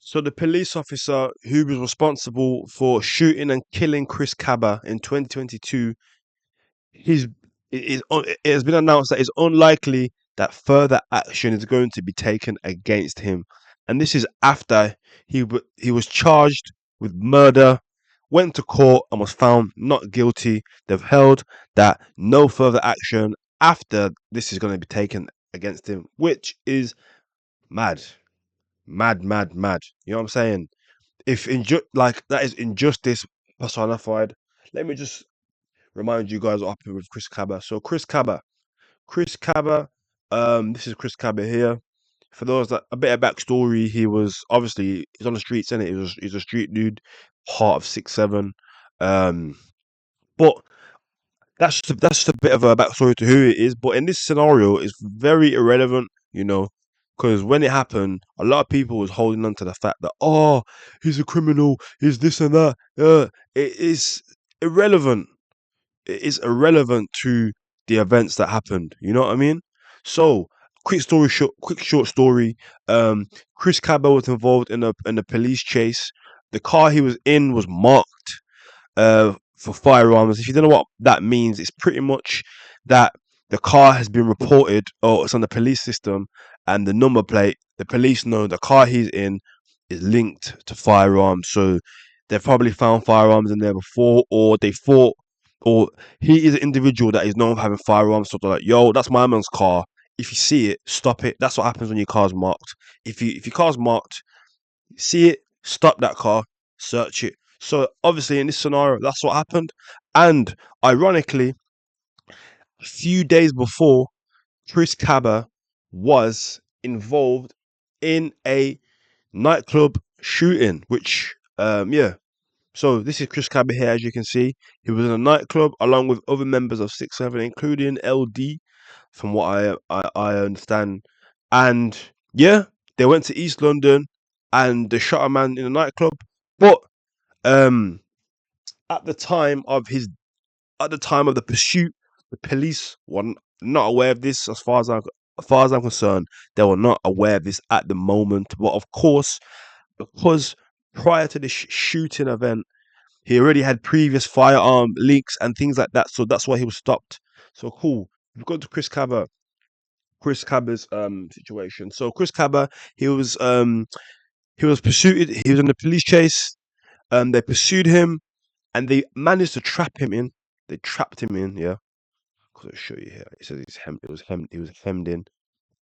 So the police officer who was responsible for shooting and killing Chris Kaba in 2022, he's it has been announced that it's unlikely that further action is going to be taken against him, and this is after he was charged with murder, went to court and was found not guilty. They've held that no further action after this is going to be taken against him, which is mad, mad, mad, mad. You know what I'm saying? If like that is injustice personified. Let me just remind you guys what happened with Chris Kaba. So Chris Kaba, this is Chris Kaba here. For those that a bit of backstory, he was obviously he's on the streets, and he's a street dude, part of 6'7". Um, but that's just a bit of a backstory to who it is. But in this scenario, it's very irrelevant, because when it happened, a lot of people was holding on to the fact that he's a criminal, he's this and that. It is irrelevant. It is irrelevant to the events that happened. You know what I mean? So, quick short story. Um, Chris Cabell was involved in a police chase. The car he was in was marked for firearms. If you don't know what that means, it's pretty much that the car has been reported or it's on the police system, and the number plate, the police know the car he's in is linked to firearms. So they've probably found firearms in there before, or they thought, or he is an individual that is known for having firearms. So they're like, yo, that's my man's car. If you see it, stop it. That's what happens when your car's marked. If your car's marked, see it, stop that car, search it. So obviously in this scenario, that's what happened. And ironically, a few days before, Chris Kaba was involved in a nightclub shooting, which yeah. So this is Chris Kaba here, as you can see. He was in a nightclub along with other members of 6'7", including LD, from what I understand. And yeah, they went to East London and they shot a man in a nightclub. But um, at the time of his at the time of the pursuit, the police were not aware of this. As far as I'm concerned, they were not aware of this at the moment. But of course, because prior to this shooting event, he already had previous firearm leaks and things like that. So that's why he was stopped. So cool. We've got to Chris Caba's situation. So Chris Caba, he was pursued. He was in a police chase. They pursued him and they managed to trap him in. They trapped him in. Yeah, because I'll show you here. It says he's hem. It was hemmed. He was hemmed in.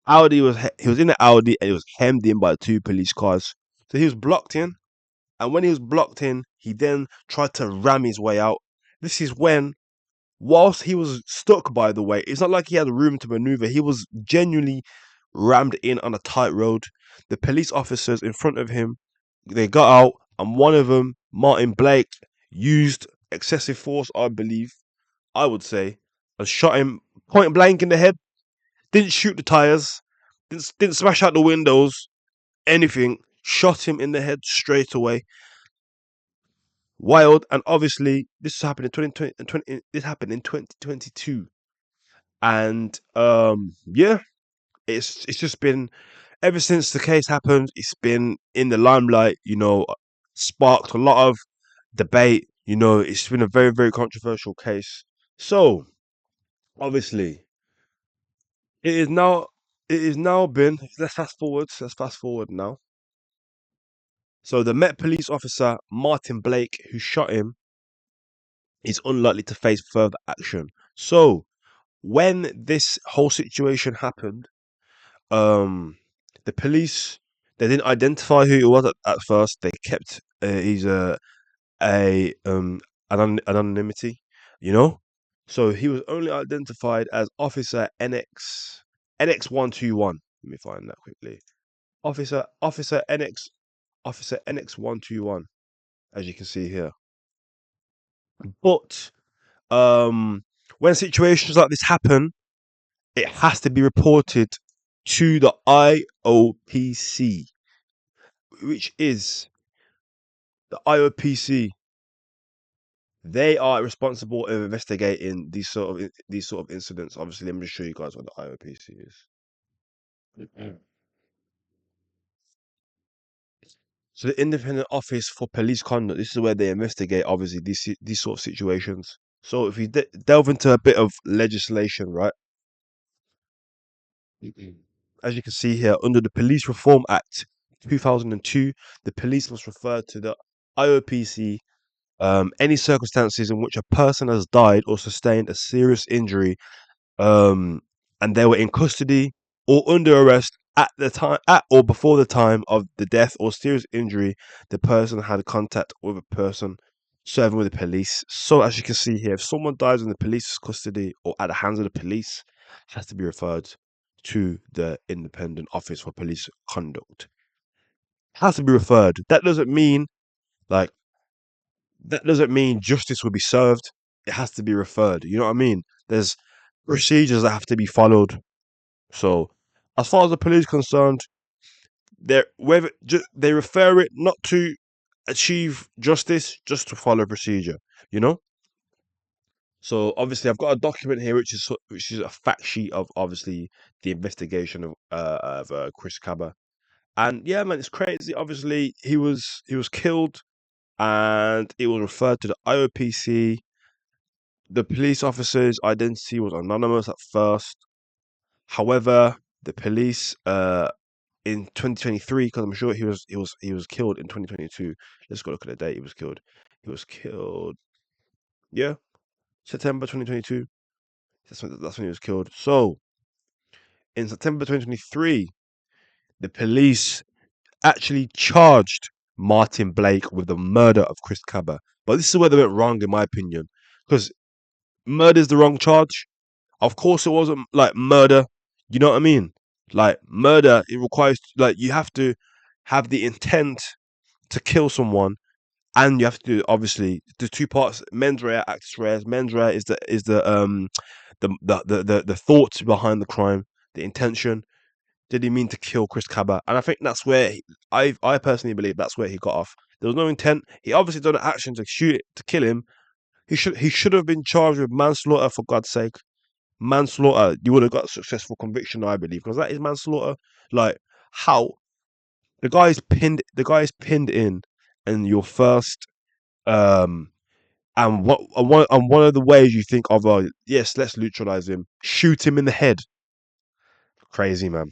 He was in the Audi and he was hemmed in by two police cars. So he was blocked in. And when he was blocked in, he then tried to ram his way out. This is when, whilst he was stuck, by the way, it's not like he had room to maneuver. He was genuinely rammed in on a tight road. The police officers in front of him, they got out, and one of them, Martin Blake, used excessive force, I believe, I would say, and shot him point blank in the head. Didn't shoot the tires, didn't smash out the windows, anything. Shot him in the head straight away. Wild, and obviously this happened in 2020. This happened in 2022, and yeah, it's just been ever since the case happened. It's been in the limelight. Sparked a lot of debate. It's been a very, very controversial case. So obviously it is now. It is now been. Let's fast forward. Let's fast forward now. So the Met police officer Martin Blake, who shot him, is unlikely to face further action. So when this whole situation happened, um, the police, they didn't identify who it was at first. They kept his anonymity, you know. So he was only identified as Officer NX 121. Let me find that quickly. Officer NX 121, as you can see here. But when situations like this happen, it has to be reported to the IOPC, which is the IOPC. They are responsible of investigating these sort of incidents. Obviously, let me just show you guys what the IOPC is. So the Independent Office for Police Conduct. This is where they investigate, obviously, these sort of situations. So if we delve into a bit of legislation, right? As you can see here, under the Police Reform Act 2002, the police must refer to the IOPC any circumstances in which a person has died or sustained a serious injury, um, and they were in custody or under arrest at or before the time of the death or serious injury, the person had contact with a person serving with the police. So as you can see here, if someone dies in the police's custody or at the hands of the police, has to be referred to the Independent Office for Police Conduct. Has to be referred. Like that doesn't mean justice will be served. It has to be referred. You know what I mean? There's procedures that have to be followed. So, as far as the police concerned, they refer it not to achieve justice, just to follow procedure. You know. So obviously, I've got a document here which is a fact sheet of obviously the investigation of Chris Kaba. And yeah, man, it's crazy. Obviously, he was killed, and it was referred to the IOPC. The police officer's identity was anonymous at first. However, the police in 2023, because I'm sure he was killed in 2022. Let's go look at the date he was killed. He was killed, yeah, September 2022. That's when he was killed. So in September 2023, the police actually charged Martin Blake with the murder of Chris Kaba. But this is where they went wrong, in my opinion, because murder is the wrong charge. Of course, it wasn't like murder. You know what I mean? Like murder, it requires like you have to have the intent to kill someone, and you have to obviously the two parts. Mens rea, actus reus. Mens rea is the thought behind the crime, the intention. Did he mean to kill Chris Kaba? And I think that's where I personally believe that's where he got off. There was no intent. He obviously done an action to kill him. He should have been charged with manslaughter, for God's sake. Manslaughter, you would have got a successful conviction, I believe, because that is manslaughter. Like how the guy is pinned in, and your first and one of the ways you think of, yes, let's neutralize him, shoot him in the head. Crazy, man,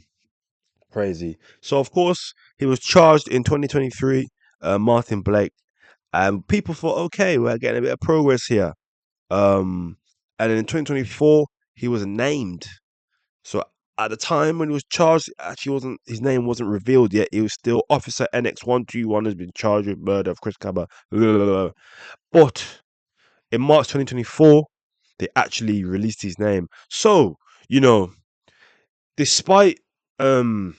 crazy. So of course he was charged in 2023, Martin Blake, and people thought, okay, we're getting a bit of progress here. Um, and in 2024 he was named. So at the time when he was charged, actually wasn't his name wasn't revealed yet. He was still Officer NX121 has been charged with murder of Chris Kaba. But in March 2024, they actually released his name. So, you know, despite you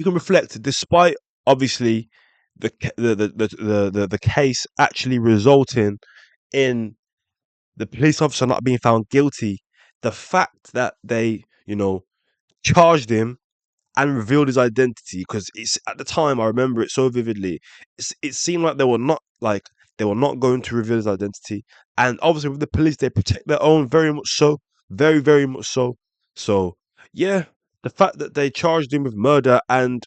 can reflect, despite obviously the case actually resulting in the police officer not being found guilty, the fact that they, charged him and revealed his identity, because it's at the time I remember it so vividly. It seemed like they were not going to reveal his identity, and obviously with the police they protect their own very much so, very very much so. So yeah, the fact that they charged him with murder and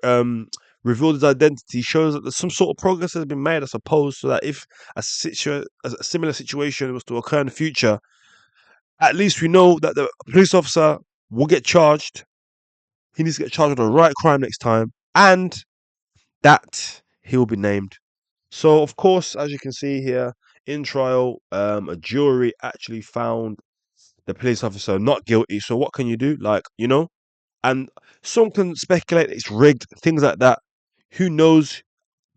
um revealed his identity shows that there's some sort of progress has been made, I suppose, so that if a similar situation was to occur in the future, at least we know that the police officer will get charged. He needs to get charged with the right crime next time, and that he will be named. So, of course, as you can see here, in trial, a jury actually found the police officer not guilty. So, what can you do? And some can speculate it's rigged, things like that. Who knows?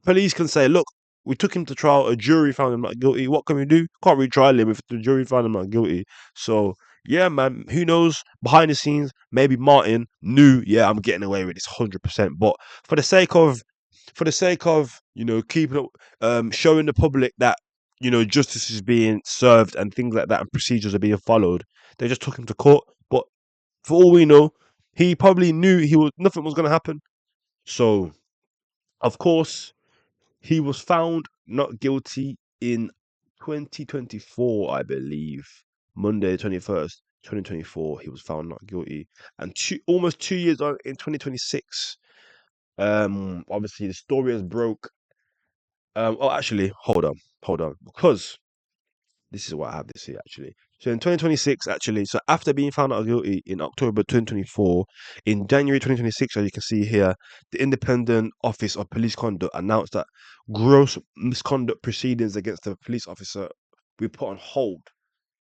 Police can say, look, we took him to trial, a jury found him not guilty. What can we do? Can't retrial him if the jury found him not guilty. So, yeah, man, who knows? Behind the scenes, maybe Martin knew, yeah, I'm getting away with this 100%. But for the sake of, keeping up, showing the public that, justice is being served and things like that and procedures are being followed, they just took him to court. But for all we know, he probably knew nothing was going to happen. So, of course, he was found not guilty in 2024, I believe. Monday, 21st, 2024, he was found not guilty. And almost 2 years on in 2026, Obviously the story has broke. Oh, actually, hold on, because this is what I have this here actually. So in 2026, actually, so after being found out guilty in October 2024, in January 2026, as you can see here, the Independent Office of Police Conduct announced that gross misconduct proceedings against the police officer we put on hold.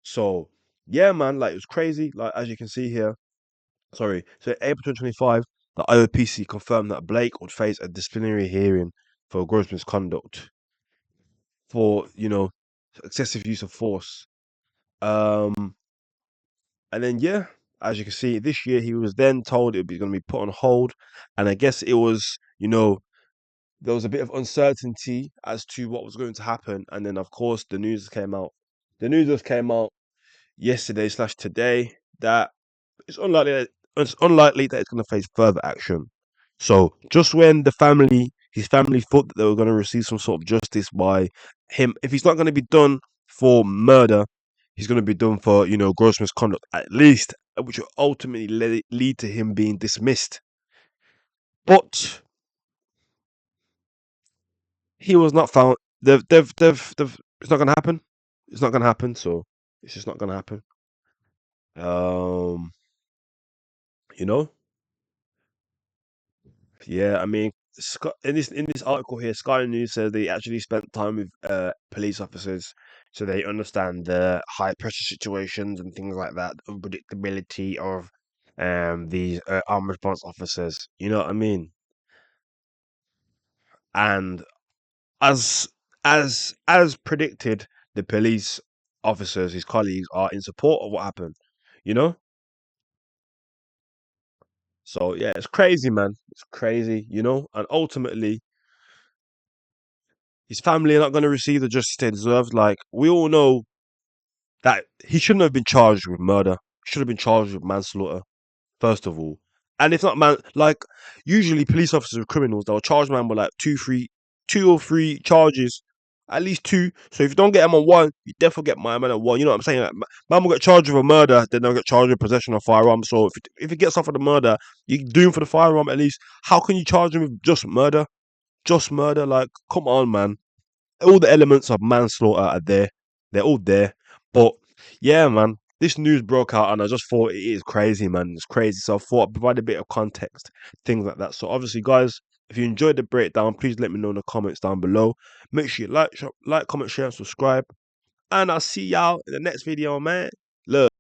So yeah, man, like it was crazy. Like as you can see here, sorry. So in April 2025, the IOPC confirmed that Blake would face a disciplinary hearing for gross misconduct for excessive use of force. Um, and then yeah, as you can see, this year he was then told it was going to be put on hold, and I guess it was there was a bit of uncertainty as to what was going to happen, and then of course the news came out. The news just came out yesterday slash today that it's unlikely that it's going to face further action. So just when his family thought that they were going to receive some sort of justice by him, if he's not going to be done for murder, he's going to be done for gross misconduct at least, which will ultimately lead to him being dismissed. But he was not found. They've it's not going to happen. It's not going to happen. So it's just not going to happen. Um, you know. Yeah, I mean, in this article here, Sky News says they actually spent time with police officers, so they understand the high pressure situations and things like that, the unpredictability of these armed response officers. You know what I mean? And as as predicted, the police officers, his colleagues, are in support of what happened. You know, so yeah, it's crazy, man. It's crazy. And ultimately his family are not going to receive the justice they deserve. Like, we all know that he shouldn't have been charged with murder. Should have been charged with manslaughter, first of all. And if not, man, like, usually police officers are criminals. They'll charge man with like two or three charges, at least two. So if you don't get him on one, you definitely get my man on one. You know what I'm saying? Like, man will get charged with a murder, then they'll get charged with possession of firearm. So if he gets off of the murder, you do him for the firearm at least. How can you charge him with just murder? Just murder? Like, come on, man, all the elements of manslaughter are there. They're all there. But yeah, man, this news broke out and I just thought it is crazy, man. It's crazy. So I thought I'd provide a bit of context, things like that. So obviously, guys, if you enjoyed the breakdown, please let me know in the comments down below. Make sure you like, comment, share, and subscribe. And I'll see y'all in the next video, man. Look.